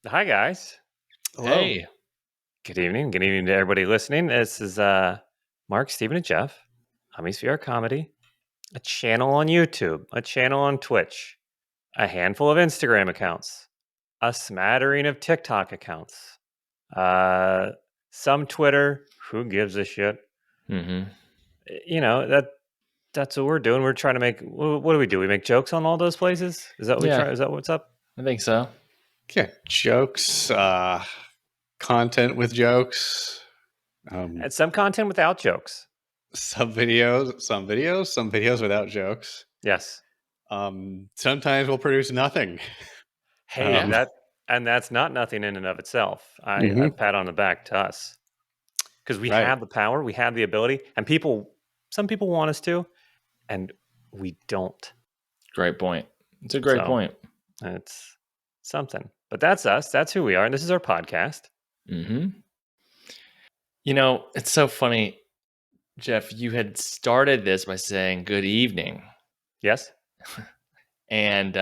Hi, guys. Hello. Hey, Good evening. Good evening to everybody listening. This is Mark, Steven, and Jeff. Hummy's VR Comedy. A channel on YouTube. A channel on Twitch. A handful of Instagram accounts. A smattering of TikTok accounts. Some Twitter. Who gives a shit? mm-hmm. You know, that's what we're doing. We're trying to make... What do? We make jokes on all those places? Is that what we Yeah. try? Is that what's up? I think so. Yeah, jokes, content with jokes, And some content without jokes. some videos without jokes. Yes. Sometimes we'll produce nothing. Hey, Um, that's not nothing in and of itself. I Mhm. pat on the back to us because we Right. have the power, we have the ability, and some people want us to, and we don't. Great point. It's a great So- point. It's something, but that's us. That's who we are, and this is our podcast. Mm-hmm. You know, it's so funny, Jeff. You had started this by saying good evening. Yes. And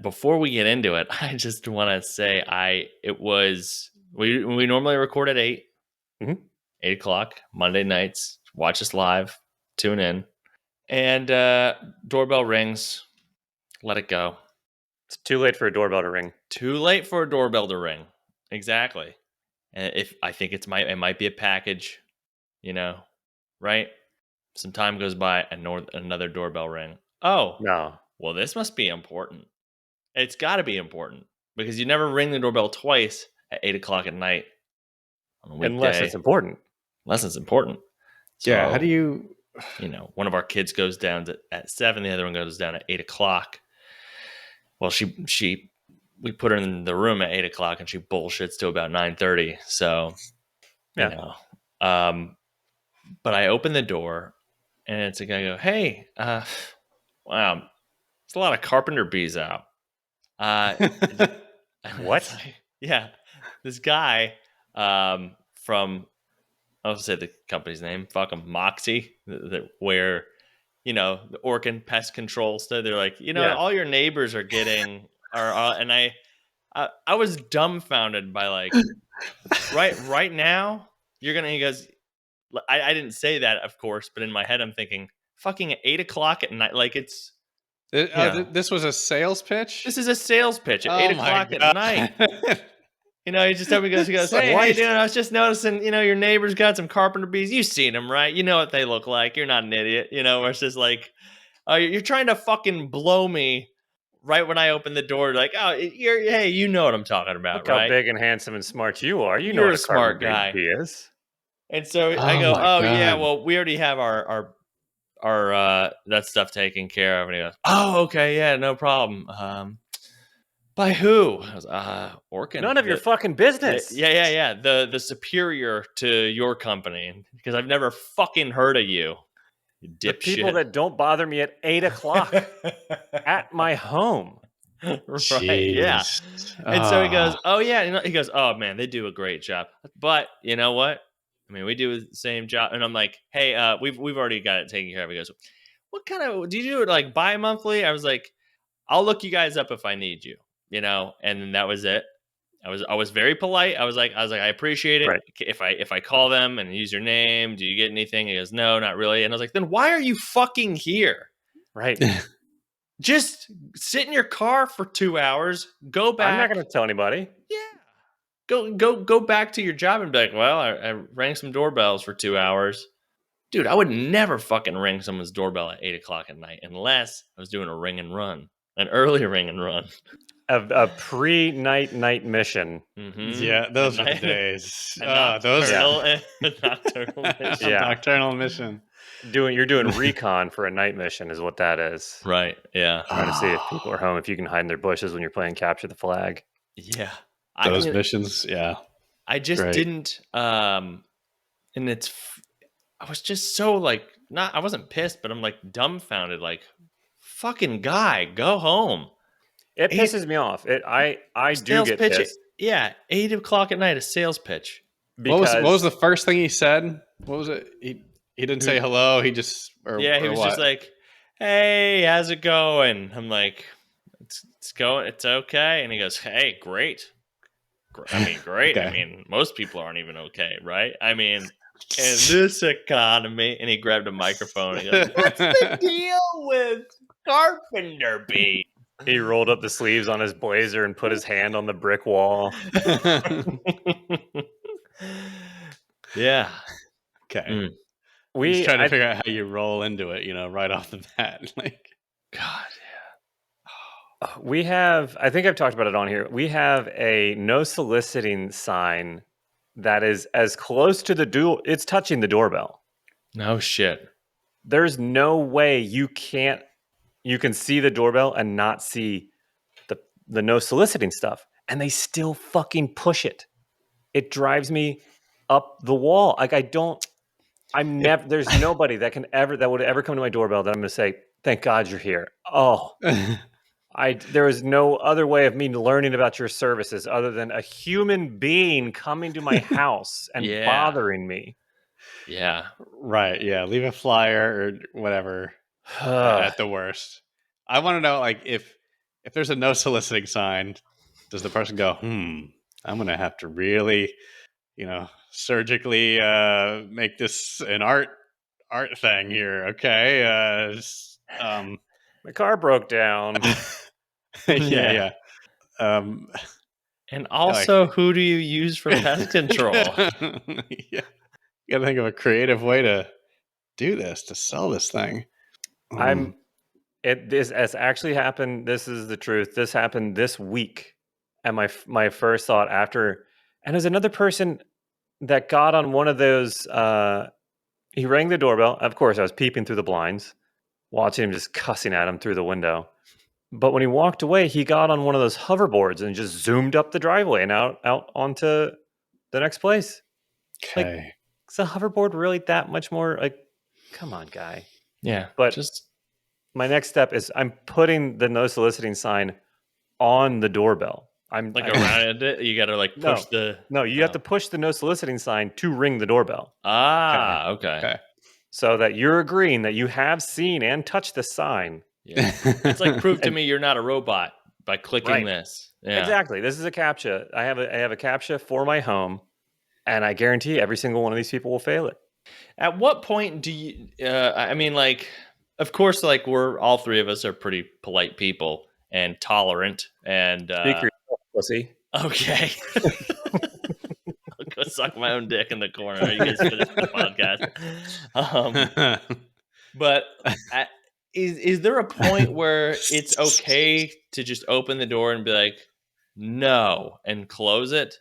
before we get into it, I just want to say we normally record at 8, Mhm. 8 o'clock, Monday nights. Watch us live, tune in. And doorbell rings. Let it go. It's too late for a doorbell to ring. Too late for a doorbell to ring. Exactly. And if I think it might be a package, right? Some time goes by and another doorbell ring. Oh, No. well, this must be important. It's got to be important because you never ring the doorbell twice at 8 o'clock at night on a weekday. Unless it's important. Unless it's important. Yeah, So, how do you... one of our kids goes down at 7, the other one goes down at 8 o'clock. Well, we put her in the room at 8 o'clock and she bullshits to about 9:30. So, Yeah. But I open the door and it's a guy go, hey, wow, there's a lot of carpenter bees out. What? Yeah. This guy from, I'll say the company's name, fuck them, Moxie, where, the Orkin pest control stuff. They're like, Yeah. all your neighbors are getting, and I was dumbfounded by like, right now, he goes, I didn't say that, of course, but in my head, I'm thinking, fucking at 8 o'clock at night, like it's, this was a sales pitch? this is a sales pitch at Oh 8 my o'clock at God. night. He just told me, he goes, So hey, how you what? doing? I was just noticing, your neighbor's got some carpenter bees. You've seen them, right? You know what they look like. You're not an idiot. Where it's just like, you're trying to fucking blow me right when I open the door. Like, oh, hey, you know what I'm talking about, Look right? how big and handsome and smart you are. You know You're what a smart carpenter guy. bee is. And so I Oh go, my oh yeah, God. well, we already have our that stuff taken care of. And he goes, oh, okay, yeah, no problem. By who? I was, Orkin. None of your fucking business. Yeah. The superior to your company, because I've never fucking heard of you dipshit. The people that don't bother me at 8 o'clock at my home. Right, yeah. Jeez. And so he goes, oh yeah, he goes, oh man, they do a great job. But you know what? I mean, we do the same job. And I'm like, hey, we've already got it taken care of. He goes, what kind of, do you do it like bi-monthly? I was like, I'll look you guys up if I need you, and then that was it. I was very polite. I was like, I appreciate it. Right. If I call them and use your name, do you get anything? He goes, no, not really. And I was like, then why are you fucking here? Right. Just sit in your car for 2 hours, go back. I'm not going to tell anybody. Yeah. Go back to your job and be like, well, I rang some doorbells for 2 hours. Dude, I would never fucking ring someone's doorbell at 8 o'clock at night unless I was doing a ring and run, an early ring and run. A pre-night mission. Mm-hmm. Yeah, those are the days. Those Those nocturnal mission. Yeah. nocturnal mission. You're doing recon for a night mission is what that is. Right, yeah. Trying to see if people are home, if you can hide in their bushes when you're playing capture the flag. Yeah. Those missions, yeah. I just Great. didn't, and I was just so like, I wasn't pissed, but I'm like dumbfounded, like, fucking guy, go home. It pisses me off. I do get pitch. pissed. Yeah, 8 o'clock at night, a sales pitch. Because What was the first thing he said? What was it? He didn't say hello. He just he was just like, hey, how's it going? I'm like, it's going, it's okay. And he goes, hey, great. I mean, great. I Okay. mean, most people aren't even okay, right? I mean, in this economy, and he grabbed a microphone and he goes, what's the deal with carpenter bees? He rolled up the sleeves on his blazer and put his hand on the brick wall. Yeah. Okay. I'm just We, trying to I, figure out how you roll into it, right off the bat. Like, God. we have, I think I've talked about it on here. We have a no soliciting sign that is as close to it's touching the doorbell. No shit. There's no way you can see the doorbell and not see the no soliciting stuff. And they still fucking push it. It drives me up the wall. Like there's nobody that would ever come to my doorbell that I'm going to say, thank God you're here. Oh, there is no other way of me learning about your services other than a human being coming to my house and bothering me. Yeah. right. Yeah. Leave a flyer or whatever at the worst. I want to know, like, if there's a no soliciting sign, does the person go, I'm going to have to really, surgically make this an art thing here. Okay. My car broke down. yeah. And also, who do you use for pest control? Yeah. You got to think of a creative way to do this, to sell this thing. This has actually happened. This is the truth. This happened this week. And my first thought after, and there's another person that got on one of those, he rang the doorbell. Of course, I was peeping through the blinds, watching him just cussing at him through the window. But when he walked away, he got on one of those hoverboards and just zoomed up the driveway and out onto the next place. Okay. Like, is the hoverboard really that much more? Like, come on, guy. Yeah. But my next step is I'm putting the no soliciting sign on the doorbell. I'm like around it. You got to like push you have to push the no soliciting sign to ring the doorbell. Okay. So that you're agreeing that you have seen and touched the sign. Yeah. It's like prove to me you're not a robot by clicking this. Yeah. Exactly. This is a CAPTCHA. I have a CAPTCHA for my home, and I guarantee every single one of these people will fail it. At what point do you? I mean, like, of course, like we're all three of us are pretty polite people and tolerant and. Speak for yourself, pussy. Okay. I'll go suck my own dick in the corner. You guys finish the podcast. But is there a point where it's okay to just open the door and be like, no, and close it?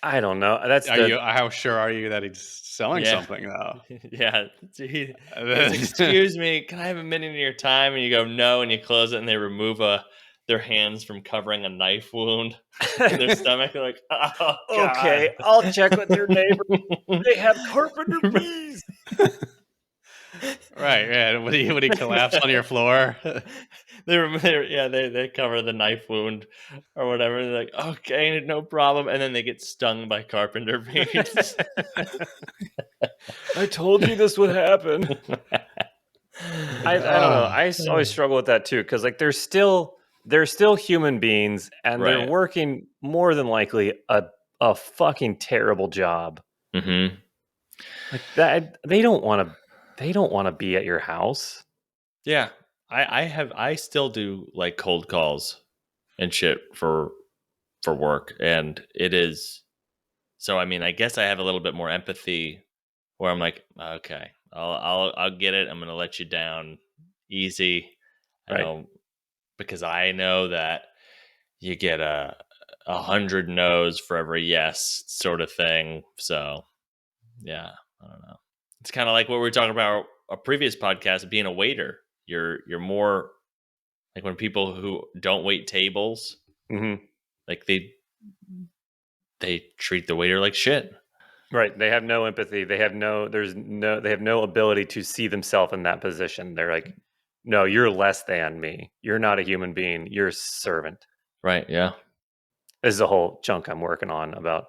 I don't know. How sure are you that he's selling something though? Yeah. Excuse me, can I have a minute of your time? And you go no, and you close it, and they remove their hands from covering a knife wound in their stomach. They're like, oh, God. Okay, I'll check with your neighbor. They have carpenter bees. Right, yeah. Would he collapse on your floor? They cover the knife wound or whatever. They're like, okay, no problem, and then they get stung by carpenter bees. I told you this would happen. I don't know. I always struggle with that too, because like they're still human beings, and they're working more than likely a fucking terrible job. Mm-hmm. Like that, they don't want to be at your house. Yeah, I still do like cold calls and shit for work, and it is. So I mean, I guess I have a little bit more empathy, where I'm like, okay, I'll get it. I'm gonna let you down easy. I know, because I know that you get 100 no's for every yes, sort of thing. So yeah, I don't know. It's kind of like what we were talking about a previous podcast, being a waiter. You're more like when people who don't wait tables, like they treat the waiter like shit. Right. They have no empathy. They have no ability to see themselves in that position. They're like, no, you're less than me. You're not a human being. You're a servant. Right. Yeah. This is a whole chunk I'm working on about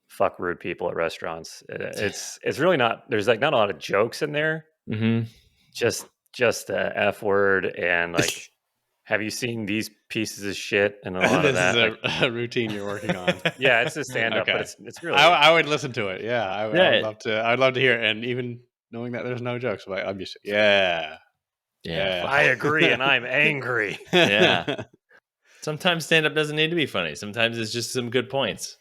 fuck rude people at restaurants. It's really not, there's like not a lot of jokes in there. Mm-hmm. Just just the F word and like, have you seen these pieces of shit? And a lot of This that. is Like, a routine you're working on. yeah, it's a stand up, but Okay. it's really. I would listen to it. Yeah, I Yeah. would love to. I'd love to hear it. And even knowing that there's no jokes, but I'm just yeah. I agree, and I'm angry. Yeah. Sometimes stand-up doesn't need to be funny. Sometimes it's just some good points.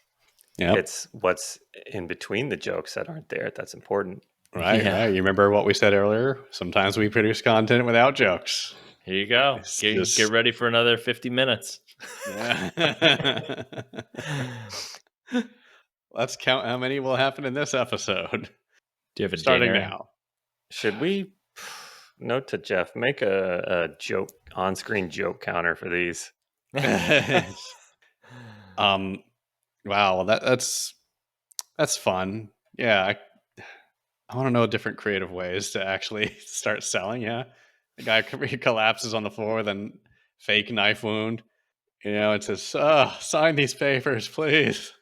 Yep. It's what's in between the jokes that aren't there that's important. Right. Yeah. Right. You remember what we said earlier? Sometimes we produce content without jokes. Here you go. It's Get just- ready for another 50 minutes. Yeah. Let's count how many will happen in this episode. Do you have a Starting dinger? now. Should we note to Jeff, make a joke on-screen joke counter for these? Wow, well, that's fun. Yeah, I want to know different creative ways to actually start selling. Yeah, the guy collapses on the floor, then fake knife wound. You know, it says, "Sign these papers, please."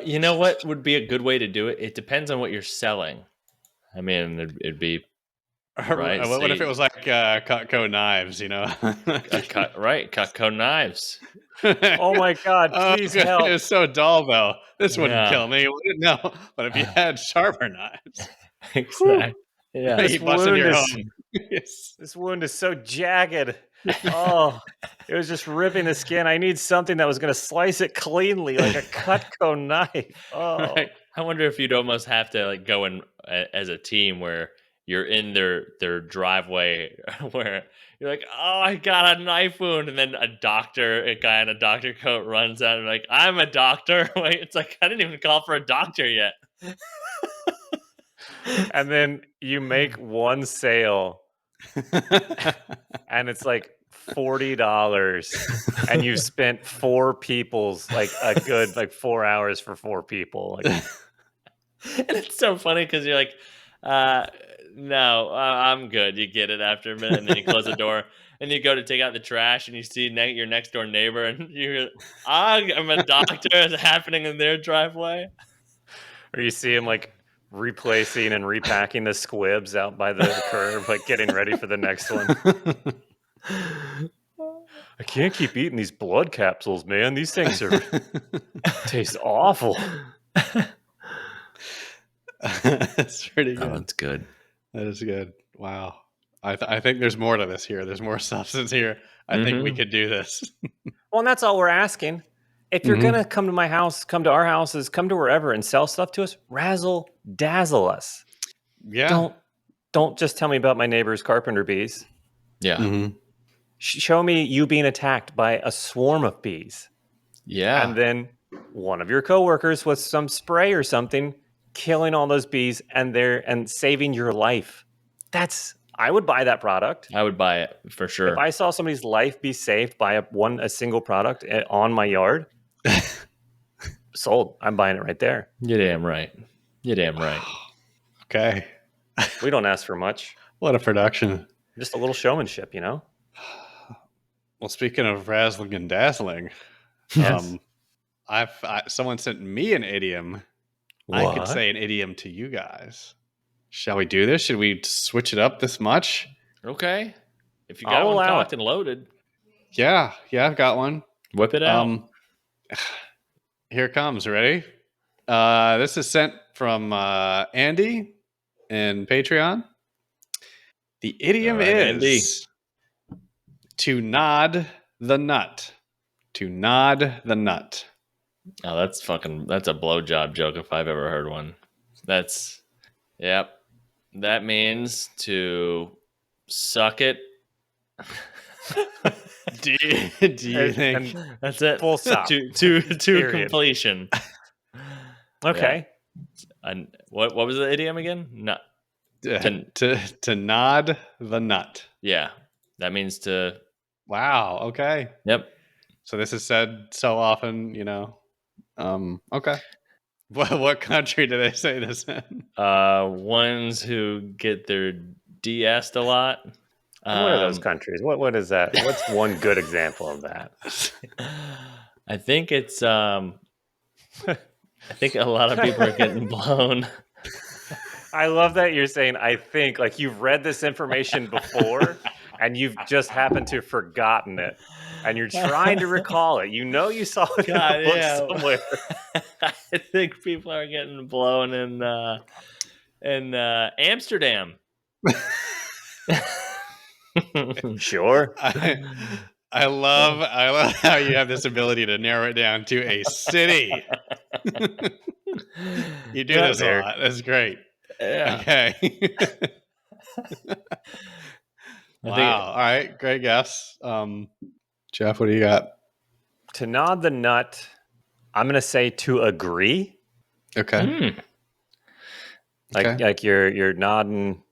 You know what would be a good way to do it? It depends on what you're selling. I mean, it'd be right. What if it was like Cutco knives? You know, Cutco knives. Oh my God! Please help! It's so dull though. This wouldn't Yeah. kill me, would it? No, but if you had sharper knives, Exactly. Yeah. This you bust in your wound is- home. Yes. This wound is so jagged. Oh, it was just ripping the skin. I need something that was going to slice it cleanly, like a Cutco knife. Oh, Right. I wonder if you'd almost have to like go in as a team where you're in their driveway where you're like, oh, I got a knife wound, and then a guy in a doctor coat runs out and like, I'm a doctor. Wait, it's like I didn't even call for a doctor yet. and then you make one sale, and it's like $40, and you've spent 4 people's like a good like 4 hours for 4 people. Like, And it's so funny because you're like, no, I'm good. You get it after a minute, and then you close the door, and you go to take out the trash, and you see your next door neighbor, and you're, I'm a doctor. It's happening in their driveway. or you see him like replacing and repacking the squibs out by the curb, like getting ready for the next one. I can't keep eating these blood capsules, man. These things taste awful. That's pretty good. Oh, that's good. That is good. Wow. I think there's more to this here. There's more substance here. I think we could do this. Well, and that's all we're asking. If you're gonna come to my house, come to our houses, come to wherever and sell stuff to us, razzle dazzle us. Yeah. Don't just tell me about my neighbor's carpenter bees. Yeah. Mhm. Show me you being attacked by a swarm of bees. Yeah. And then one of your coworkers with some spray or something killing all those bees and saving your life. I would buy that product. I would buy it for sure. If I saw somebody's life be saved by a single product on my yard, sold. I'm buying it right there. You're damn right. You're damn right. Okay. We don't ask for much. What a production. Just a little showmanship, you know? Well, speaking of razzling and dazzling, Yes. someone sent me an idiom. I could say an idiom to you guys. Shall we do this? Should we switch it up this much? Okay. If you got I'll one allow cocked and loaded, Yeah, I've got one. whip it out. Here it comes. Ready? This is sent from Andy in Patreon. The idiom All right, is to nod the nut. To nod the nut. Oh, that's a blowjob joke if I've ever heard one. Yep. That means to suck it. Do you think? That's it. Full stop. To Period. completion. Okay. And what was the idiom again? Nut. To nod the nut. Yeah. That means to. Wow. Okay. Yep. So this is said so often, you know. Okay. What country do they say this in? Ones who get their DS'd a lot. What are those countries? What is that? What's one good example of that? I think it's I think a lot of people are getting blown. I love that you're saying I think, like you've read this information before and you've just happened to have forgotten it. And you're trying to recall it. You know you saw it in a God, book yeah. somewhere. I think people are getting blown in Amsterdam. Sure. I love how you have this ability to narrow it down to a city. You do Yeah, this a lot. That's great. Yeah. Okay. I Wow. think All right. Great guess. Jeff, what do you got? To nod the nut, I'm gonna say to agree. Okay. Okay. Like you're nodding,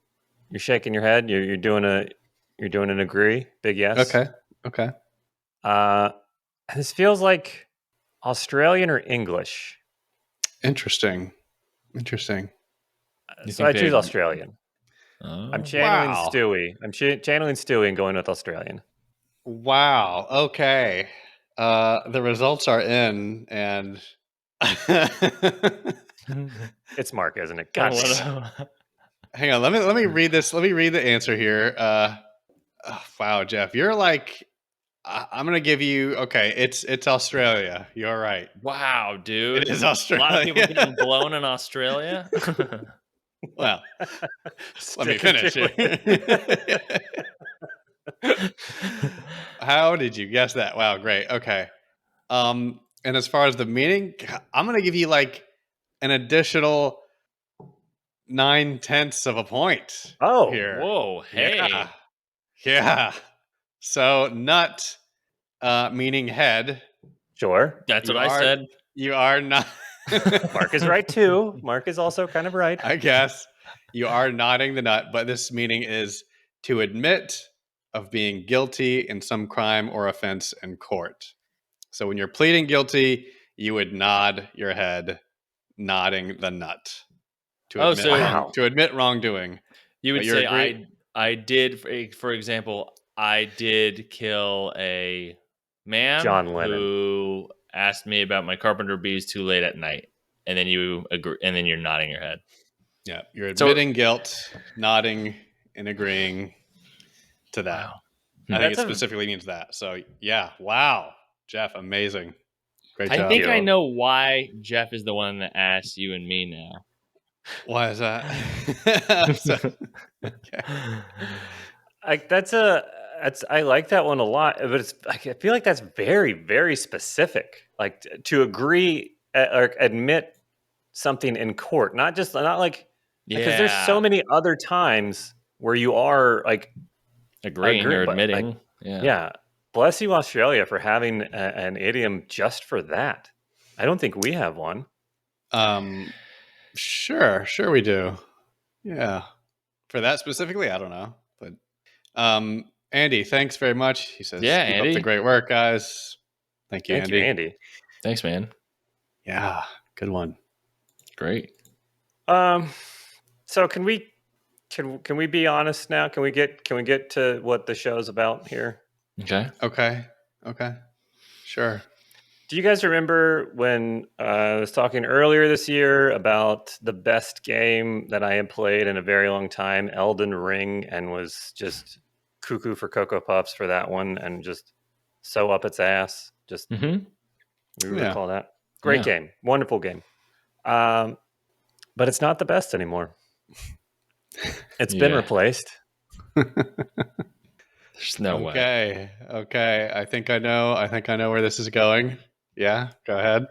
you're shaking your head, you're doing an agree, big yes. Okay. Okay. This feels like Australian or English. Interesting. Interesting. So I choose Australian. Oh. I'm channeling Wow. Stewie. I'm channeling Stewie and going with Australian. Wow. Okay. The results are in, and It's Mark, isn't it? God. hang on. Let me read this. Let me read the answer here. Wow, Jeff, you're like, I'm gonna give you. Okay, it's Australia. You're right. Wow, dude. It is A Australia. lot of people getting blown in Australia. Well, let me Sticking finish to it. How did you guess that? Wow, great. Okay. And as far as the meaning, I'm gonna give you like an additional 9/10 of a point. Oh, here. Whoa, hey. Yeah. Yeah. So nut, meaning head. sure. That's You what I are- said. You are not. Mark is right too. Mark is also kind of right. I guess you are nodding the nut, but this meaning is to admit of being guilty in some crime or offense in court. So when you're pleading guilty, you would nod your head, nodding the nut to Oh, admit so- Wow. to admit wrongdoing. You would But you're say I did, for example, I did kill a man John Lennon. who asked me about my carpenter bees too late at night, and then you agree, and then you're nodding your head. Yeah, you're So- admitting guilt, nodding and agreeing to that. Wow. I think it That's a- specifically means that. So yeah, wow, Jeff, amazing, great I job. think I you. know why Jeff is the one that asked you and me now. Why is that? So- Like I like that one a lot, but I feel like that's very, very specific. Like to agree or admit something in court, not like because there's so many other times where you are like agreeing or but, like, admitting. yeah. Bless you, Australia, for having an idiom just for that. I don't think we have one. Sure we do. Yeah, for that specifically, I don't know, but Andy, thanks very much. He says, Yeah, keep up the Andy. great work, guys. Thank you, Thank Andy. you, Andy. Thanks, man. Yeah, good one. Great. So can we be honest now? Can we get to what the show's about here? Okay. Okay, sure. Do you guys remember when I was talking earlier this year about the best game that I had played in a very long time, Elden Ring, and was just cuckoo for Cocoa Puffs for that one and just so up its ass? Just Mm-hmm. we Yeah. recall that. Great game. Wonderful game. But it's not the best anymore. It's been replaced. There's no way. Okay. I think I know where this is going. Yeah, go ahead.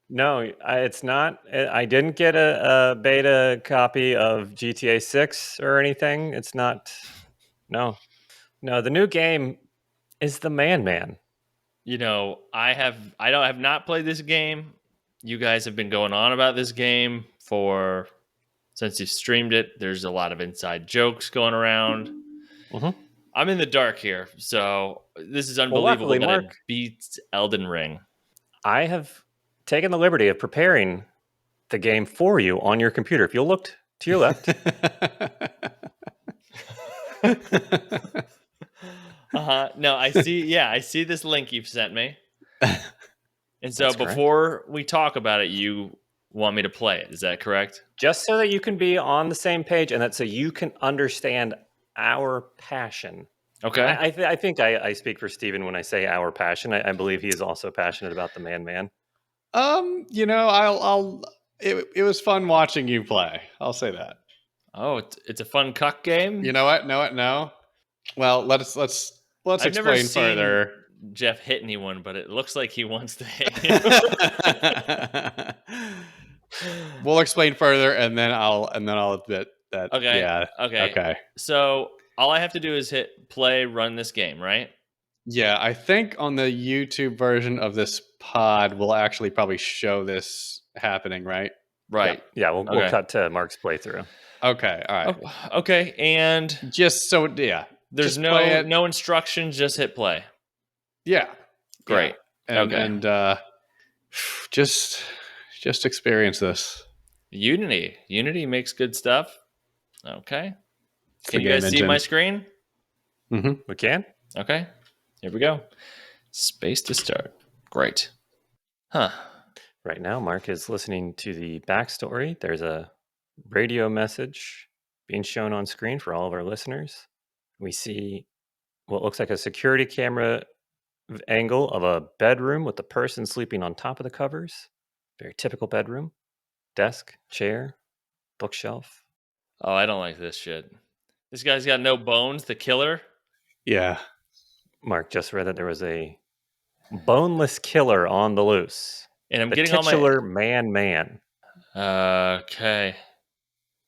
No, it's not. I didn't get a beta copy of GTA 6 or anything. It's not. No. The new game is the Man. You know, I have not played this game. You guys have been going on about this game since you've streamed it. There's a lot of inside jokes going around. Mhm. I'm in the dark here, so this is unbelievable luckily, that Mark- it beats Elden Ring. I have taken the liberty of preparing the game for you on your computer. If you'll look to your left, No, I see. Yeah, I see this link you've sent me. And so That's correct. before we talk about it, you want me to play it. Is that correct? Just so that you can be on the same page and that so you can understand our passion. Okay. I think I speak for Steven when I say our passion. I believe he is also passionate about the man. You know, it was fun watching you play. I'll say that. Oh, it's a fun cuck game. You know what? No. Well, let's I've never explain seen further. Jeff hit anyone, but it looks like he wants to hit you. We'll explain further, and then I'll admit that. Okay. Yeah. Okay. So all I have to do is hit play, run this game, right? Yeah, I think on the YouTube version of this pod, we'll actually probably show this happening, right? Right. Yeah, we'll cut to Mark's playthrough. Okay. All right. Oh, okay. And Just so yeah, there's just play it. no instructions. Just hit play. Yeah. Great. Yeah. Okay. And just experience this. Unity makes good stuff. Okay. It's Can the you guys game see engine. my screen? Mm-hmm. We can? Okay. Here we go. Space to start. Great. Huh. Right now, Mark is listening to the backstory. There's a radio message being shown on screen for all of our listeners. We see what looks like a security camera angle of a bedroom with the person sleeping on top of the covers. Very typical bedroom. Desk, chair, bookshelf. Oh, I don't like this shit. This guy's got no bones. The killer. Yeah. Mark just read that there was a boneless killer on the loose. And I'm The getting all my titular man. Okay.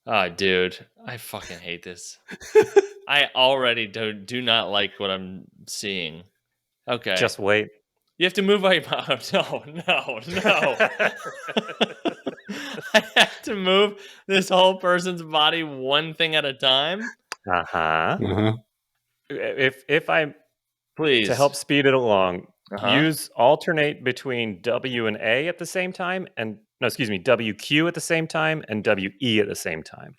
Oh, dude. I fucking hate this. I already do not like what I'm seeing. Okay. Just wait. You have to move my mouth. No. I have to move this whole person's body one thing at a time. Uh-huh. Uh-huh. If I Please. to help speed it along, alternate between W and A at the same time, and WQ at the same time and WE at the same time.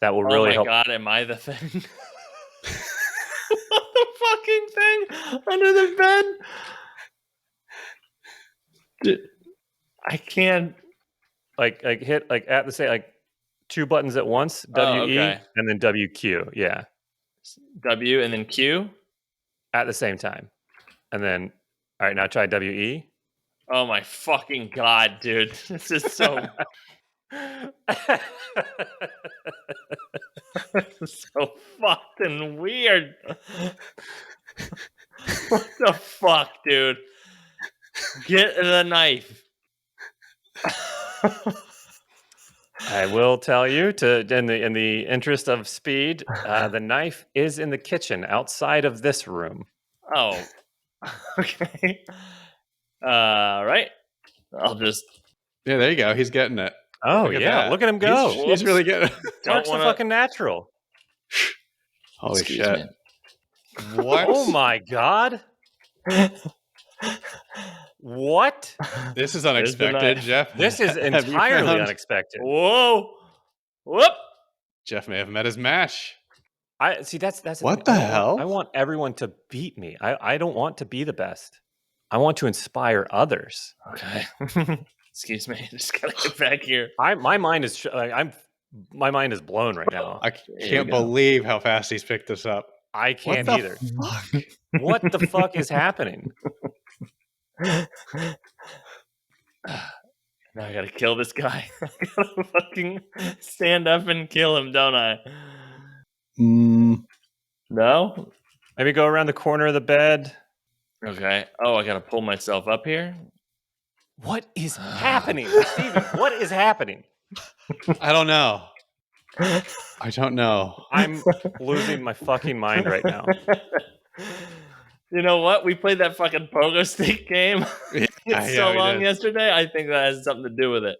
That will really help. Oh my god, am I the thing? The fucking thing under the bed. Dude, I can't hit at the same two buttons at once, WE and then WQ. Yeah. W and then Q at the same time. And then all right, now try WE. Oh my fucking god, dude. This is so so fucking weird. What the fuck, dude? Get the knife. I will tell you in the interest of speed, the knife is in the kitchen outside of this room. Oh. Okay. Right. I'll just. Yeah, there you go. He's getting it. Oh, yeah. Look at him go. He's really getting it. Mark's a fucking natural. Holy shit. Me. What? Oh, my God. What? This is unexpected, Jeff. This is entirely unexpected. Whoa. Whoop. Jeff may have met his match. I see. That's what the hell? I want everyone to beat me. I don't want to be the best. I want to inspire others. Okay. Excuse me. Just gotta get back here. My mind is my mind is blown right now. I can't believe how fast he's picked this up. I can't either. What the fuck is happening? Now I gotta kill this guy. I gotta fucking stand up and kill him, don't I? No? Maybe go around the corner of the bed. Okay. Oh, I gotta pull myself up here. What is happening, Steven? What is happening? I don't know. I don't know. I'm losing my fucking mind right now. You know what? We played that fucking pogo stick game so long yesterday. I think that has something to do with it.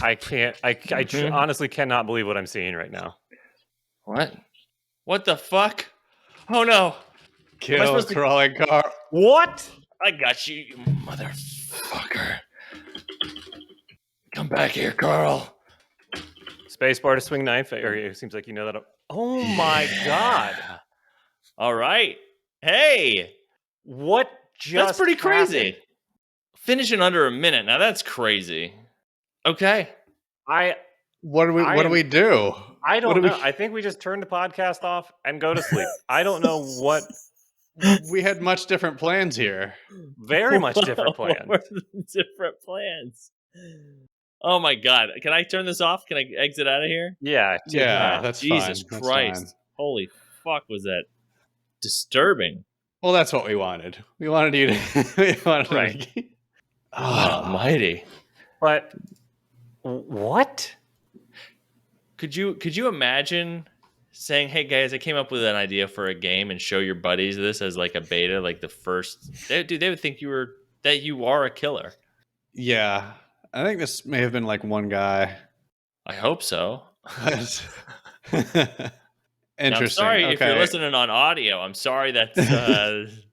I honestly cannot believe what I'm seeing right now. What? What the fuck? Oh no! Kill crawling car. What? I got you, you motherfucker. Come back here, Carl. Spacebar to swing knife. Or it seems like you know that. Oh my god! All right. Hey, What just that's pretty crazy. happened? Finish in under a minute. Now that's crazy. Okay. What do we do? I What don't do know. I think we just turn the podcast off and go to sleep. I don't know what. We had much different plans here. Very much different plans. What were the different plans? Oh my god! Can I turn this off? Can I exit out of here? Yeah. Yeah, that's Jesus fine. That's Christ! fine. Holy fuck! Was that disturbing? Well, that's what we wanted. We wanted you to. We wanted Right. to Oh, almighty! But what? Could you imagine saying, "Hey guys, I came up with an idea for a game," and show your buddies this as like a beta, like the first? They would think you are a killer. Yeah, I think this may have been like one guy. I hope so. Interesting. Now, I'm sorry if you're Okay. listening on audio. I'm sorry that's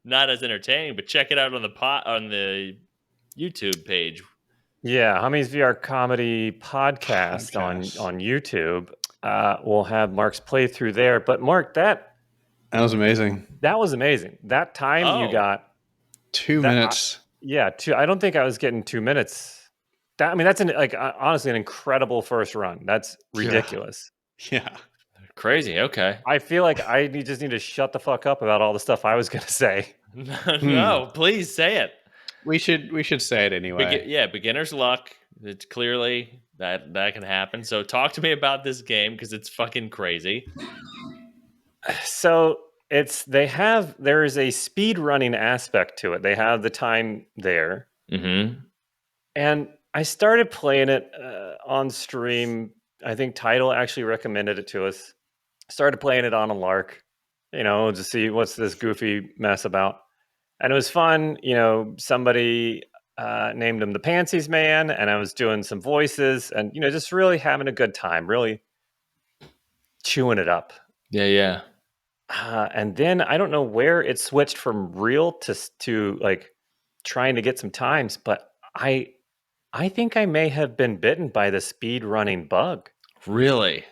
not as entertaining, but check it out on the YouTube page. Yeah, Hummy's VR Comedy podcast on YouTube. We'll have Mark's playthrough there. But Mark, that was amazing. That was amazing. That time you got 2 minutes. I don't think I was getting 2 minutes. That's honestly an incredible first run. That's ridiculous. Yeah. Crazy. Okay. I feel like I just need to shut the fuck up about all the stuff I was going to say. No, please say it. We should say it anyway. Beginner's luck. It's clearly that can happen. So talk to me about this game because it's fucking crazy. So there is a speed running aspect to it. They have the time there. Mm-hmm. And I started playing it on stream. I think Tidal actually recommended it to us. Started playing it on a lark, to see what's this goofy mess about. And it was fun. Somebody named him the Pansies Man, and I was doing some voices and, just really having a good time, really chewing it up. Yeah. And then I don't know where it switched from real to like trying to get some times, but I think I may have been bitten by the speed running bug. Really?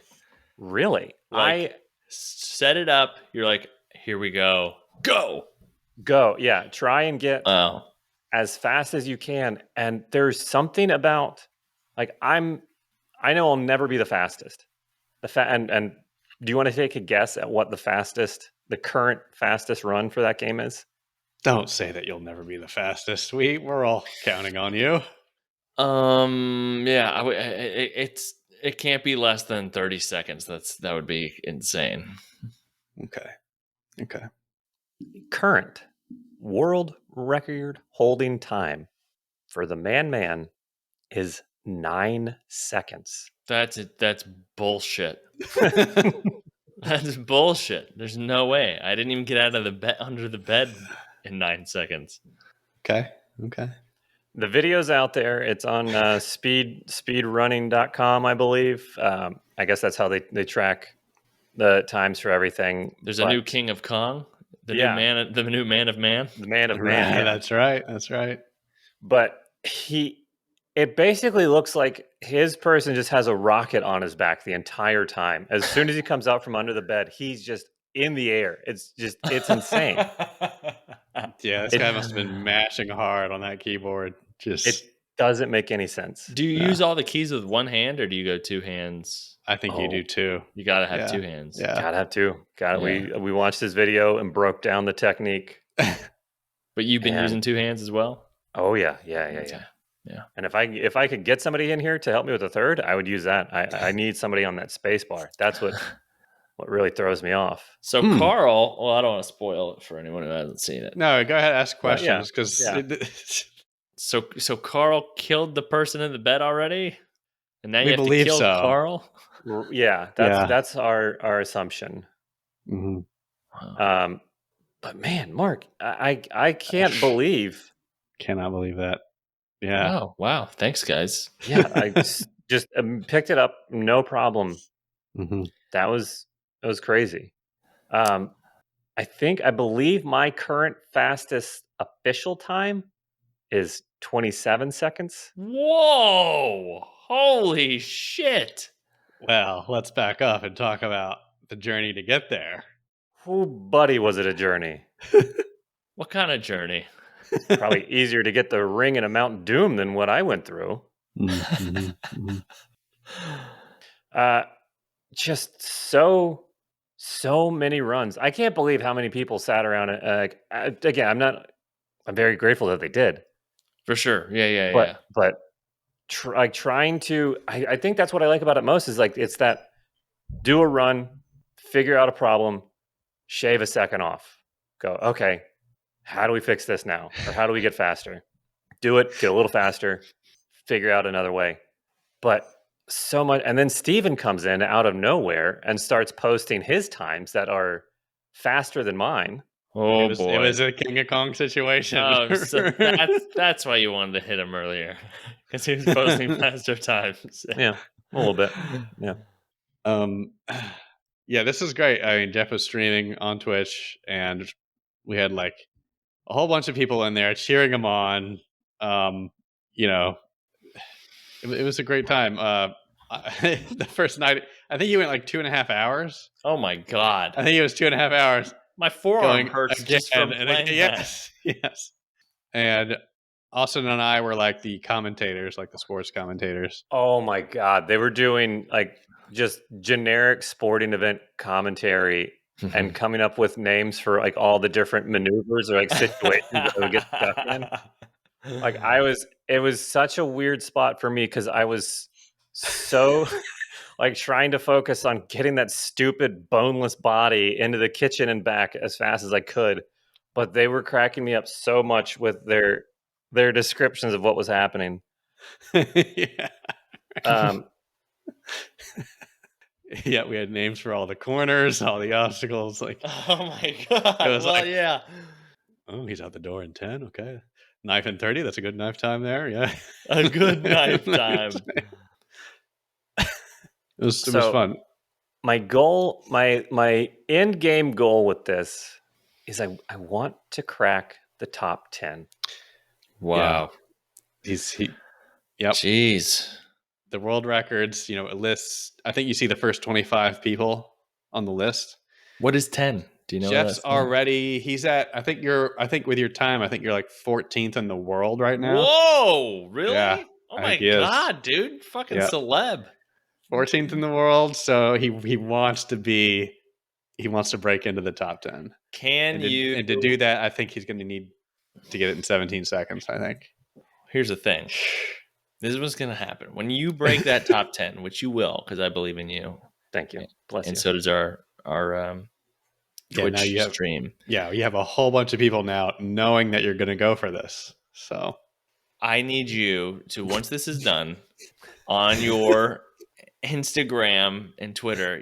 I set it up. You're like, here we go. Go. Yeah. Try and get as fast as you can. And there's something about like I know I'll never be the fastest. And do you want to take a guess at what the current fastest run for that game is? Don't say that you'll never be the fastest. We're all counting on you. Yeah. It can't be less than 30 seconds. That would be insane. Okay. Current world record holding time for the man is 9 seconds. That's bullshit. That's bullshit. There's no way. I didn't even get out of the bed under the bed in 9 seconds. Okay. The video's out there. It's on speedrunning.com, I believe. I guess that's how they track the times for everything. There's a new King of Kong, the new man of man. The man of man. Yeah. That's right. But it basically looks like his person just has a rocket on his back the entire time. As soon as he comes out from under the bed, he's just in the air. It's insane. Yeah, this guy must have been mashing hard on that keyboard. It doesn't make any sense. Do you use all the keys with one hand or do you go two hands? I think you do too. You gotta have two hands. Yeah. Gotta have two. We watched this video and broke down the technique. But you've been using two hands as well? Oh yeah. And if I could get somebody in here to help me with a third, I would use that. I need somebody on that space bar. That's what really throws me off. So Carl, well, I don't want to spoil it for anyone who hasn't seen it. No, go ahead, ask questions because. So Carl killed the person in the bed already, and now you have to kill Carl. Yeah, that's our assumption. Mm-hmm. But man, Mark, I can't believe. Cannot believe that. Yeah. Oh, wow. Thanks, guys. Yeah, I just picked it up, no problem. Mm-hmm. That was crazy. I believe my current fastest official time is 27 seconds. Whoa! Holy shit! Well, let's back up and talk about the journey to get there. Oh, buddy, was it a journey? What kind of journey? Probably easier to get the ring in a Mount Doom than what I went through. Just so many runs. I can't believe how many people sat around. Again, I'm very grateful that they did. For sure. Yeah. But trying to. I think that's what I like about it most is like it's that do a run, figure out a problem, shave a second off. Go, okay, how do we fix this now? Or how do we get faster? Do it, get a little faster, figure out another way. But so much, and then Steven comes in out of nowhere and starts posting his times that are faster than mine. Oh, it boy. was a King of Kong situation. Oh, so that's why you wanted to hit him earlier. Because he was posting faster times. Yeah, a little bit. Yeah. Yeah, this is great. I mean, Jeff was streaming on Twitch, and we had like a whole bunch of people in there cheering him on. You know, it was a great time. The first night, I think he went like 2.5 hours. Oh my God. I think it was 2.5 hours. My forearm going hurts again just from and playing again. that. Yes. And Austin and I were like the commentators, like the sports commentators. Oh my God. They were doing like just generic sporting event commentary and coming up with names for like all the different maneuvers or like situations that would get stuck in. Like it was such a weird spot for me because I was so like trying to focus on getting that stupid boneless body into the kitchen and back as fast as I could. But they were cracking me up so much with their descriptions of what was happening. Yeah. Um, Yeah, we had names for all the corners, all the obstacles. Like, Oh my God. It was Well, like- yeah. oh, he's out the door in 10. Okay. Knife in 30. That's a good knife time there. Yeah. A good knife time. It was So- fun. my goal, my end game goal with this is I want to crack the top 10. Wow. Yep. Jeez. The world records, it lists, I think you see the first 25 people on the list. What is 10? Do you know? Jeff's already, he's at, I think with your time, I think you're like 14th in the world right now. Whoa, really? Yeah, Oh I my think he is. God, dude. Fucking Yeah. celeb. 14th in the world. So he wants to break into the top 10. And to do that, I think he's going to need to get it in 17 seconds, I think. Here's the thing. This is what's going to happen. When you break that top 10, which you will, because I believe in you. Thank you. Bless And you. so does our Twitch now you have- stream. Yeah, you have a whole bunch of people now knowing that you're going to go for this. So I need you to, once this is done, on your Instagram and Twitter,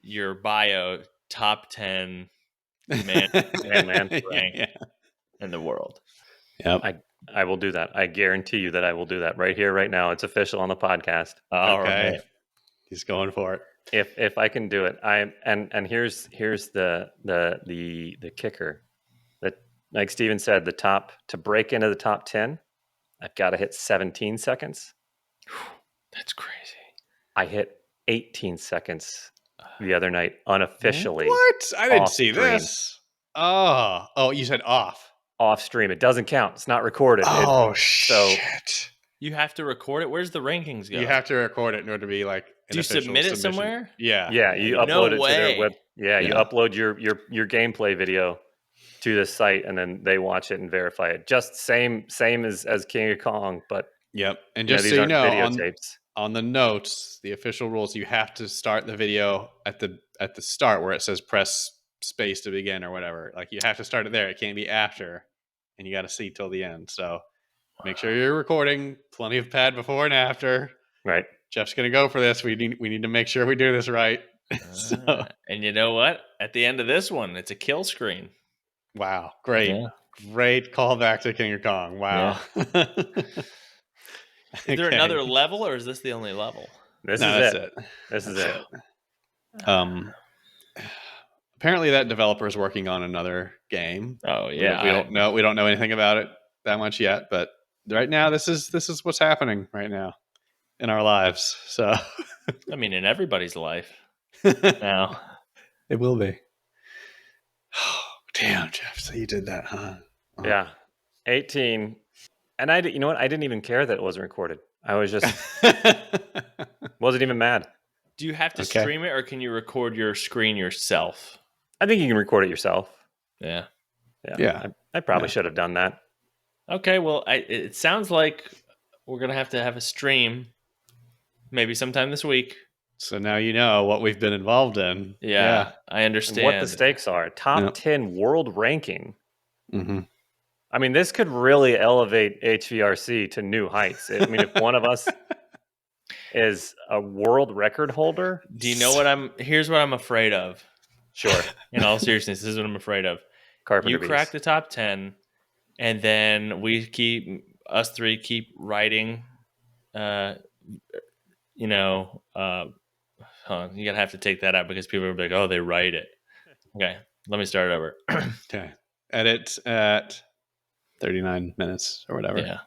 your bio, top 10 man rank in the world. Yep. I will do that. I guarantee you that I will do that right here, right now. It's official on the podcast. All Okay. right. He's going for it. If I can do it, and here's the kicker. That, like Steven said, to break into the top 10, I've got to hit 17 seconds. That's crazy. I hit 18 seconds the other night unofficially. What? I didn't see Off-stream. this. Oh, you said off. Off stream. It doesn't count. It's not recorded. Shit. You have to record it. Where's the rankings go? You have to record it in order to be like an Do you official submit it submission. somewhere? Yeah. Yeah, you No upload it to their way. web. Yeah, you Yeah. upload your gameplay video to this site, and then they watch it and verify it. Just same as King of Kong, but Yep. And you know, just these so you aren't know, videotapes. on the notes, the official rules, you have to start the video at the start where it says press space to begin or whatever. Like you have to start it there. It can't be after, and you got to see till the end. So make sure you're recording plenty of pad before and after. Right. Jeff's gonna go for this. We need to make sure we do this right. So, And you know what? At the end of this one, it's a kill screen. wow, great, Yeah. great callback to King of Kong. Wow. Is there another level, or is this the only level? This No, is that's it. This is it. Apparently that developer is working on another game. Oh We yeah, we don't know anything about it that much yet, but right now this is what's happening right now in our lives. So I mean, in everybody's life it now. will be. Damn, Jeff. So you did that, huh? Oh. Yeah. 18. And you know what? I didn't even care that it wasn't recorded. I was just, wasn't even mad. Do you have to Okay. stream it, or can you record your screen yourself? I think you can record it yourself. Yeah. Yeah. I probably Yeah. should have done that. Okay, well, it sounds like we're going to have a stream maybe sometime this week. So now you know what we've been involved in. Yeah, I understand. And what the stakes are. Top Yep. 10 world ranking. Mm-hmm. I mean, this could really elevate HVRC to new heights. I mean, if one of us is a world record holder. Do you know here's what I'm afraid of. Sure. In all seriousness, this is what I'm afraid of. Carpenter You bees. crack the top 10, and then us three keep writing, you gotta have to take that out because people are like, oh, they write it. Okay, let me start over. Okay. Edit at 39 minutes or whatever. Yeah.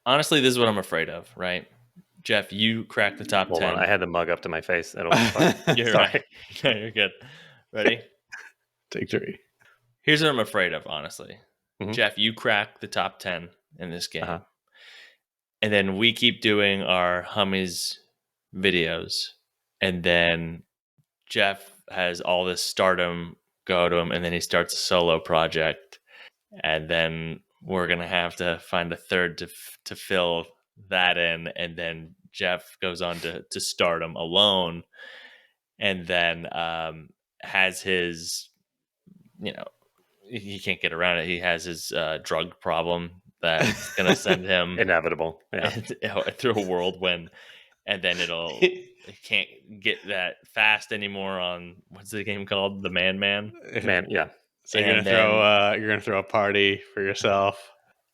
Honestly, this is what I'm afraid of, right? Jeff, you crack the top 10. Hold on, I had the mug up to my face. It'll be fine. You're Sorry. right. No, you're good. Ready? Take 3. Here's what I'm afraid of, honestly. Mhm. Jeff, you crack the top 10 in this game. Uh-huh. And then we keep doing our Hummy's videos. And then Jeff has all this stardom go to him. And then he starts a solo project. And then we're going to have to find a third to fill that in. And then Jeff goes on to stardom alone. And then has his, he can't get around it. He has his drug problem that's going to send him Inevitable. Yeah. through a whirlwind. And then it can't get that fast anymore on, what's the game called? The Man. Man, yeah. So you're gonna throw a party for yourself,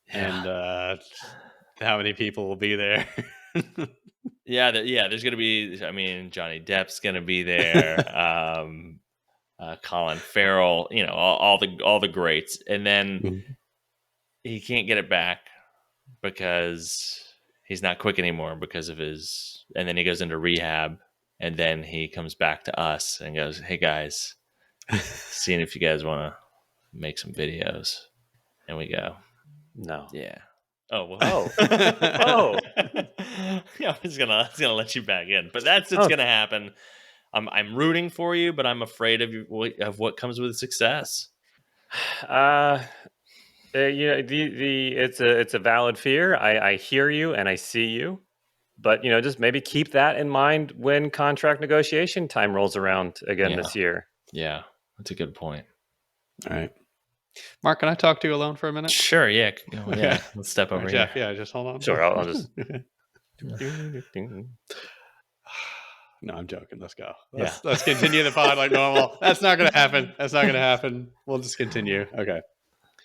Yeah. and how many people will be there? There's gonna be. I mean, Johnny Depp's gonna be there. Colin Farrell. All the greats, and then he can't get it back because he's not quick anymore because of his. And then he goes into rehab, and then he comes back to us and goes, "Hey guys, seeing if you guys want to make some videos." And we go, No. "Yeah." Oh well. Oh. Yeah, I was gonna let you back in, but that's what's gonna happen. I'm rooting for you, but I'm afraid of what comes with success. It's a valid fear. I hear you and I see you, but just maybe keep that in mind when contract negotiation time rolls around again this year. Yeah, that's a good point. All right, Mark, can I talk to you alone for a minute? Sure. Yeah. Yeah. Let's step over Jeff, here. yeah, just hold on. Sure, I'll just. No, I'm joking. Let's go. Let's continue the pod like normal. That's not going to happen. We'll just continue. Okay.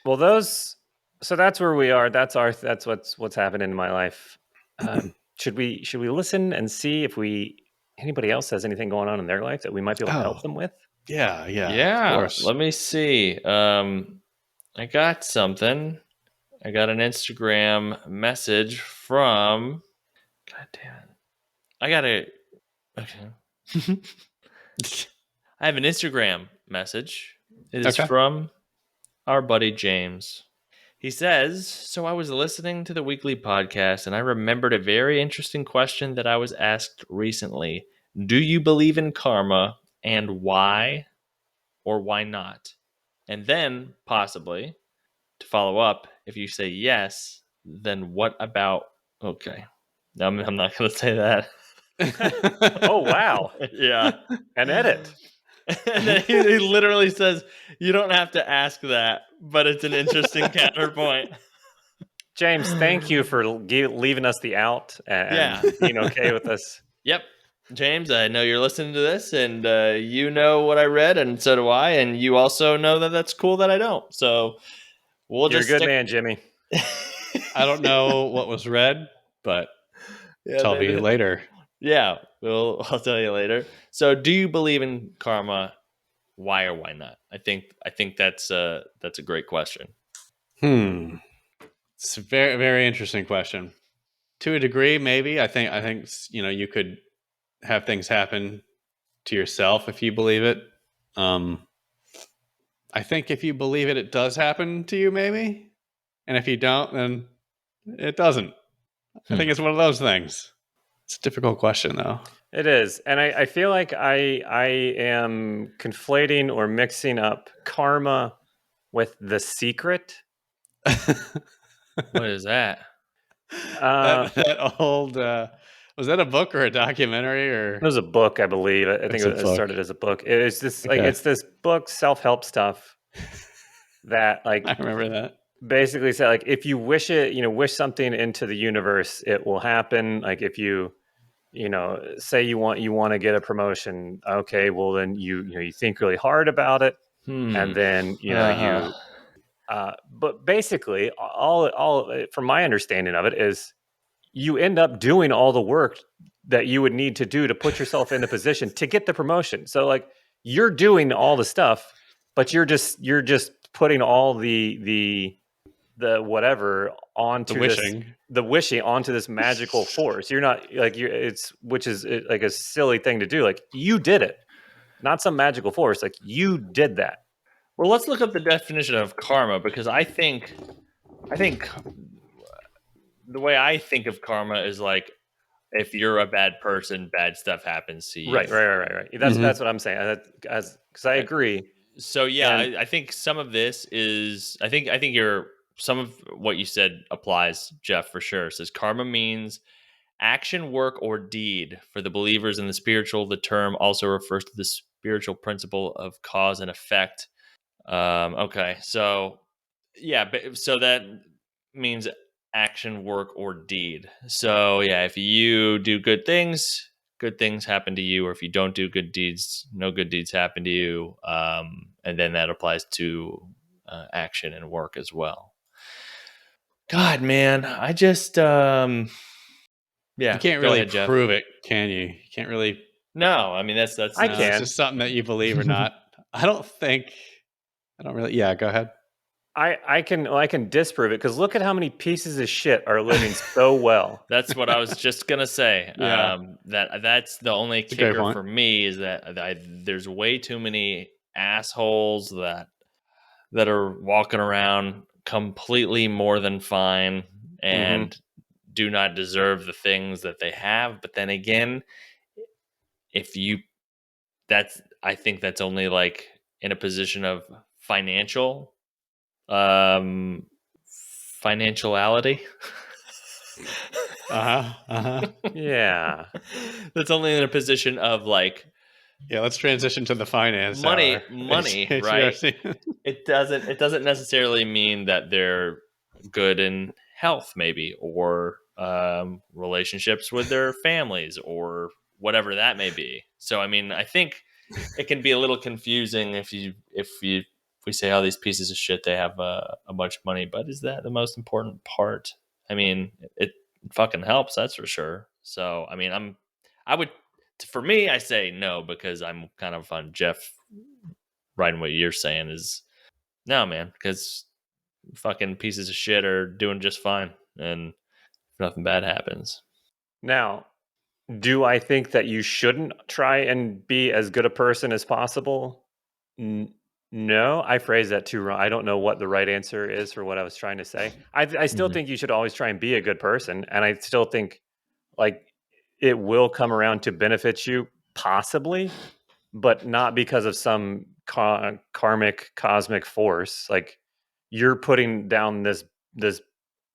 Well, so that's where we are. That's what's happening in my life. Should we listen and see if anybody else has anything going on in their life that we might be able to help them with? Yeah. Of course. Let me see. I got something. I got an Instagram message from. God damn it! I got Okay. I have an Instagram message. It is from our buddy James. He says, "So I was listening to the weekly podcast and I remembered a very interesting question that I was asked recently. Do you believe in karma and why or why not? And then possibly to follow up, if you say yes, then what about..." Okay. No, I'm not going to say that. Oh, wow. Yeah. An edit. And then he literally says, "You don't have to ask that, but it's an interesting counterpoint." James, thank you for leaving us the out and being okay with us. Yep. James, I know you're listening to this, and you know what I read, and so do I, and you also know that that's cool that I don't. So You're a good man, Jimmy. I don't know what was read, but tell me later. Yeah, I'll tell you later. So, do you believe in karma? Why or why not? I think that's a great question. It's a very, very interesting question. To a degree, maybe. I think you could have things happen to yourself if you believe it. I think if you believe it, it does happen to you, maybe. And if you don't, then it doesn't. I think it's one of those things. It's a difficult question, though. It is, and I feel like I am conflating or mixing up karma with The Secret. What is that? That old was that a book or a documentary or It was a book, I believe. I think it's a it book? started as a book. It's this like Okay. it's this book, self-help stuff that like I remember that. basically said like if you wish it, wish something into the universe, it will happen. Like if you say you want to get a promotion, okay, well then you think really hard about it, and then you but basically all from my understanding of it is you end up doing all the work that you would need to do to put yourself in a position to get the promotion. So like you're doing all the stuff, but you're just putting all the whatever onto the wishing onto this magical force. You're not like which is like a silly thing to do. Like you did it, not some magical force. Like you did that. Well, let's look up the definition of karma, because I think the way I think of karma is like if you're a bad person, bad stuff happens to you. Right. That's what I'm saying. Because I agree. So yeah, And I think some of this is I think some of what you said applies, Jeff, for sure. It says karma means action, work, or deed. For the believers in the spiritual, the term also refers to the spiritual principle of cause and effect. Okay, so yeah, so that means action, work, or deed. So yeah, if you do good things happen to you, or if you don't do good deeds, no good deeds happen to you. And then that applies to action and work as well. God, man, I just yeah. You can't Go really ahead, Jeff. prove it, can you? You can't really. No, I mean that's I No, can. it's just something that you believe or not. I don't really. Yeah, go ahead. I can disprove it because look at how many pieces of shit are living so well. That's what I was just gonna say. Yeah. That's the only It's a great kicker point. for me is that there's way too many assholes that are walking around completely more than fine and do not deserve the things that they have. But then again, if you I think that's only like in a position of um financiality. Yeah. That's only in a position of like Yeah, let's transition to the finance money, hour. right? It doesn't necessarily mean that they're good in health, maybe, or relationships with their families, or whatever that may be. So, I mean, I think it can be a little confusing if we say, "Oh, these pieces of shit, they have a bunch of money," but is that the most important part? I mean, it fucking helps, that's for sure. So, I mean, I would, for me, I say no because I'm kind of on Jeff writing what you're saying is no, man, because fucking pieces of shit are doing just fine and nothing bad happens. Now, do I think that you shouldn't try and be as good a person as possible? No, I phrased that too wrong. I don't know what the right answer is for what I was trying to say. I still think you should always try and be a good person, and I still think like it will come around to benefit you, possibly, but not because of some karmic cosmic force. Like you're putting down this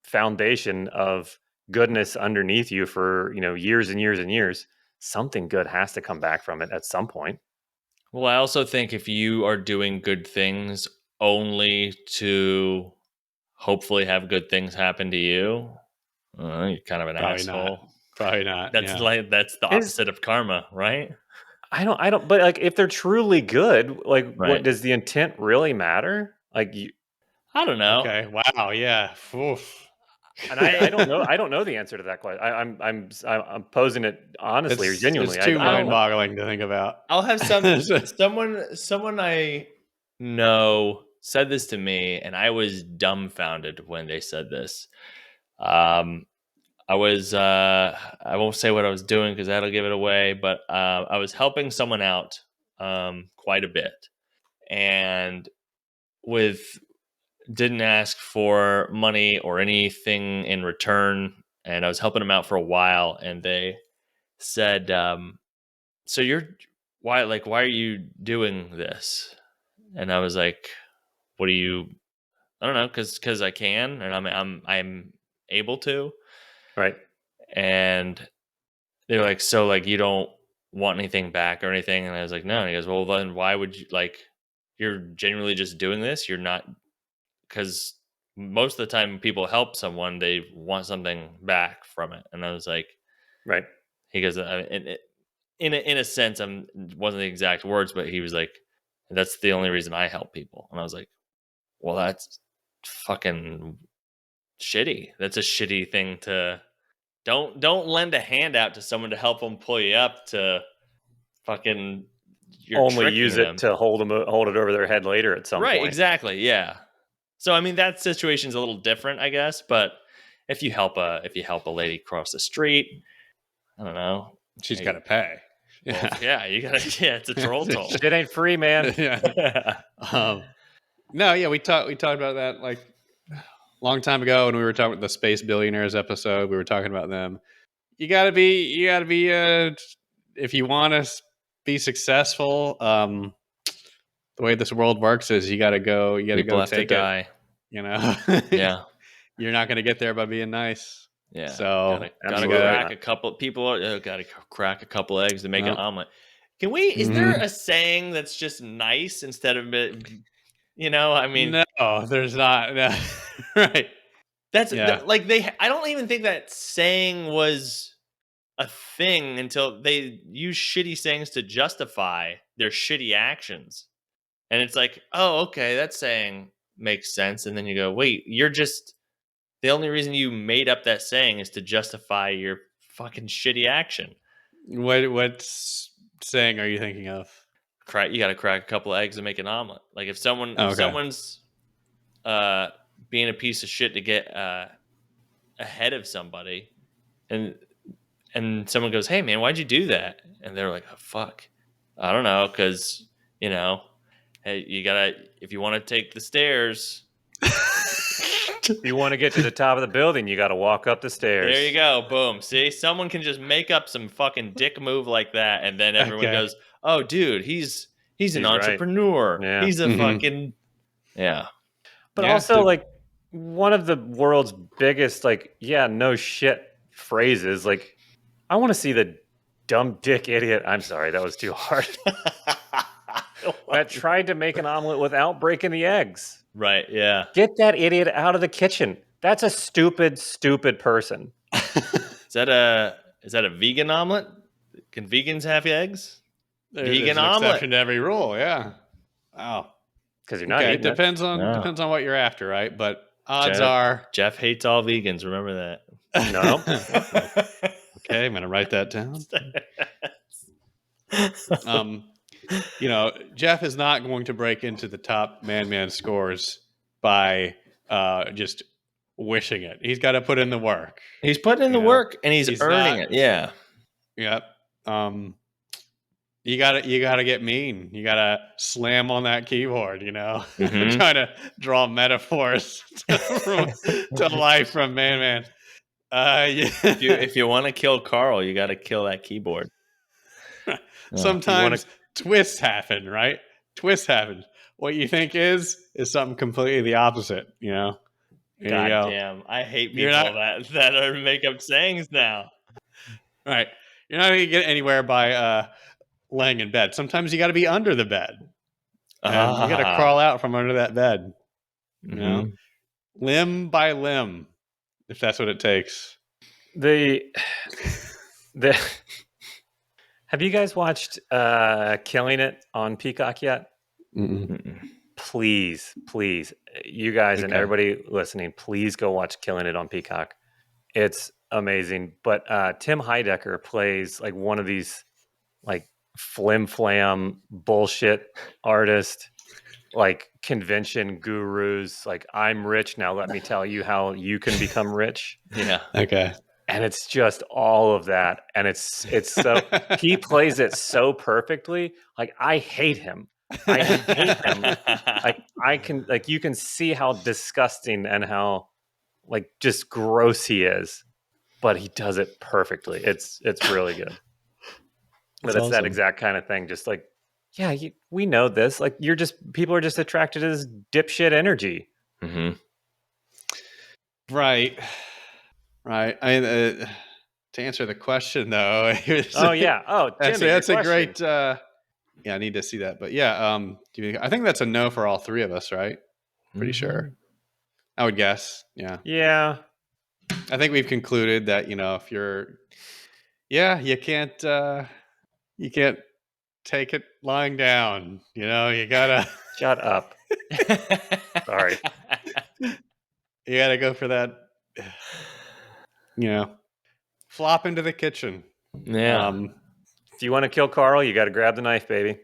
foundation of goodness underneath you for years and years and years. Something good has to come back from it at some point. Well, I also think if you are doing good things only to hopefully have good things happen to you, you're kind of an Probably asshole. not. Probably not. That's Yeah. that's the opposite of karma, right? I don't but like if they're truly good, like what Right. does the intent really matter? Like I don't know. Okay. Wow. Yeah. Oof. and I don't know. I don't know the answer to that question. I'm posing it honestly or It's genuinely. too I don't know. mind-boggling to think about. I'll have someone I know said this to me, and I was dumbfounded when they said this. I was I won't say what I was doing because that'll give it away, but I was helping someone out quite a bit, and didn't ask for money or anything in return, and I was helping them out for a while, and they said, so why are you doing this? And I was like, what do you, I don't know, because I can, and I'm able to. Right. And they're like, so like you don't want anything back or anything? And I was like, no. And he goes, well, then why would you, like, you're genuinely just doing this? You're not, because most of the time people help someone, they want something back from it. And I was like, Right. he goes, in a sense, wasn't the exact words, but he was like, that's the only reason I help people. And I was like, well, that's fucking shitty. That's a shitty thing to don't lend a hand out to someone to help them pull you up to fucking you're Only tricking use them. it to hold it over their head later at some Right, point. exactly. Yeah. So I mean that situation's a little different, I guess, but if you help a lady cross the street, I don't know. She's got to pay. Well, yeah, you gotta. Yeah, it's a troll toll. Shit ain't free, man. Yeah. No, yeah, we talked about that like a long time ago when we were talking about the Space Billionaires episode. We were talking about them. You gotta be. If you want to be successful, the way this world works is you gotta go. You gotta People go have take to it. die. You know. Yeah. You're not gonna get there by being nice. Yeah. So gotta crack a couple people. Gotta crack a couple eggs to make an omelet. Can we? Is there a saying that's just nice instead of, I mean, no, there's not. No. Right. that's like I don't even think that saying was a thing until they use shitty sayings to justify their shitty actions. And it's like, oh, okay, that saying makes sense. And then you go, wait, you're just the only reason you made up that saying is to justify your fucking shitty action. What saying are you thinking of? You got to crack a couple of eggs and make an omelet. Like if someone's being a piece of shit to get ahead of somebody, and someone goes, "Hey man, why'd you do that?" And they're like, "Oh, fuck, I don't know, because hey, you gotta, if you want to take the stairs." If you want to get to the top of the building, you got to walk up the stairs. There you go. Boom. See, someone can just make up some fucking dick move like that, and then everyone goes, "Oh, dude, he's an entrepreneur. Right. Yeah. He's a fucking But also, like, one of the world's biggest, like, no shit phrases. Like, I want to see the dumb dick idiot. I'm sorry, that was too hard. That tried to make an omelet without breaking the eggs. Right, yeah. Get that idiot out of the kitchen. That's a stupid, stupid person. Is that a vegan omelet? Can vegans have eggs? Vegan omelet. Exception to every rule, yeah. Wow. Because you're not eating it. Depends on what you're after, right? But odds are Jeff hates all vegans. Remember that. No. Okay, I'm gonna write that down. Jeff is not going to break into the top man scores by just wishing it. He's got to put in the work. He's putting in the work, and he's earning it. Yeah. Yep. You gotta get mean. You gotta slam on that keyboard. Trying to draw metaphors to life from man. Yeah. If you want to kill Carl, you got to kill that keyboard. Sometimes twists happen, right? Twists happen. What you think is something completely the opposite. God damn! I hate people that are make up sayings now. Right. You're not gonna get anywhere by laying in bed. Sometimes you got to be under the bed. And you got to crawl out from under that bed. Limb by limb, if that's what it takes. Have you guys watched Killing It on Peacock yet? Please, you guys and everybody listening, please go watch Killing It on Peacock. It's amazing. But Tim Heidecker plays like one of these like flim-flam bullshit artist, like convention gurus, like, I'm rich, now let me tell you how you can become rich. Yeah. Okay. And it's just all of that. And it's so he plays it so perfectly. Like, I hate him. I hate him. Like you can see how disgusting and how like just gross he is, but he does it perfectly. It's really good. But it's that awesome. exact kind of thing. Just like, yeah, we know this. Like people are just attracted to this dipshit energy. Mm-hmm. Right. I mean, to answer the question though, Oh yeah. Oh, Jimmy, that's your a question. great. Yeah, I need to see that. But yeah, I think that's a no for all three of us, right? Pretty sure. I would guess. Yeah. Yeah. I think we've concluded that if you're, you can't take it lying down. You gotta Shut up. Sorry. you gotta go for that. Flop into the kitchen. Yeah. If you want to kill Carl, you got to grab the knife, baby.